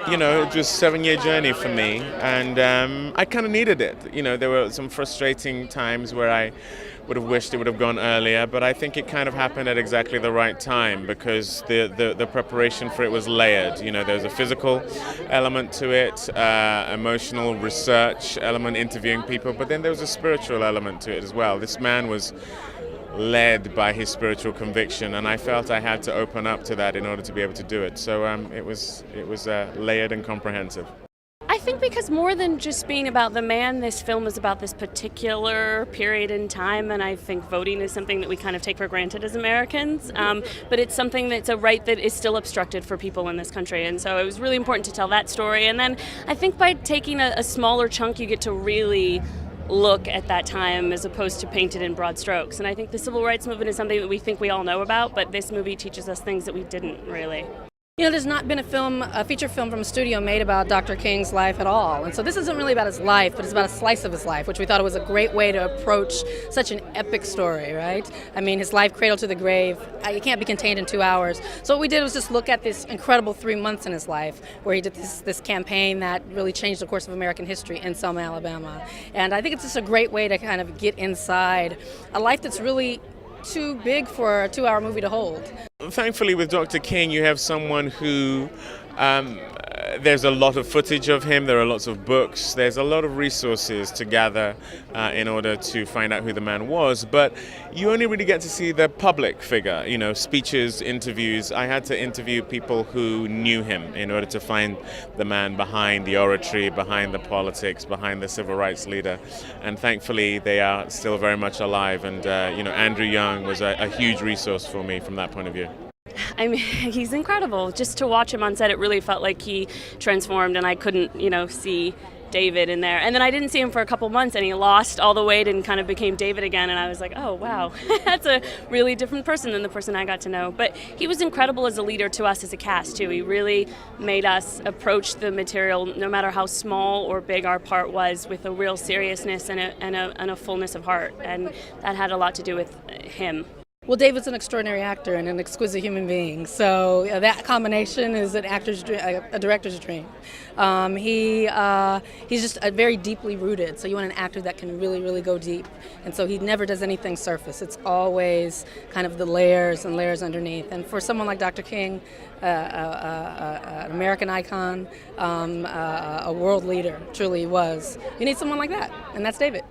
You know, it was a 7-year journey for me, and I kind of needed it. You know, there were some frustrating times where I would have wished it would have gone earlier, but I think it kind of happened at exactly the right time because the preparation for it was layered. You know, there was a physical element to it, emotional research element, interviewing people, but then there was a spiritual element to it as well. This man was led by his spiritual conviction, and I felt I had to open up to that in order to be able to do it. So it was layered and comprehensive. I think because more than just being about the man, this film is about this particular period in time, and I think voting is something that we kind of take for granted as Americans, but it's something that's a right that is still obstructed for people in this country, and so it was really important to tell that story. And then I think by taking a smaller chunk, you get to really look at that time as opposed to paint it in broad strokes. And I think the civil rights movement is something that we think we all know about, but this movie teaches us things that we didn't really. You know, there's not been a feature film from a studio made about Dr. King's life at all. And so this isn't really about his life, but it's about a slice of his life, which we thought was a great way to approach such an epic story, right? I mean, his life cradle to the grave, it can't be contained in 2 hours. So what we did was just look at this incredible 3 months in his life where he did this campaign that really changed the course of American history in Selma, Alabama. And I think it's just a great way to kind of get inside a life that's really too big for a 2-hour movie to hold. Thankfully, with Dr. King, you have someone who there's a lot of footage of him, there are lots of books, there's a lot of resources to gather in order to find out who the man was, but you only really get to see the public figure, you know, speeches, interviews. I had to interview people who knew him in order to find the man behind the oratory, behind the politics, behind the civil rights leader, and thankfully they are still very much alive, and you know, Andrew Young was a huge resource for me from that point of view. I mean, he's incredible. Just to watch him on set, it really felt like he transformed, and I couldn't, see David in there. And then I didn't see him for a couple months, and he lost all the weight and kind of became David again, and I was like, oh, wow, that's a really different person than the person I got to know. But he was incredible as a leader to us as a cast, too. He really made us approach the material, no matter how small or big our part was, with a real seriousness and a fullness of heart, and that had a lot to do with him. Well, David's an extraordinary actor and an exquisite human being, so that combination is an actor's dream, a director's dream. He's just very deeply rooted, so you want an actor that can really, really go deep, and so he never does anything surface. It's always kind of the layers and layers underneath, and for someone like Dr. King, an American icon, a world leader, truly was, you need someone like that, and that's David.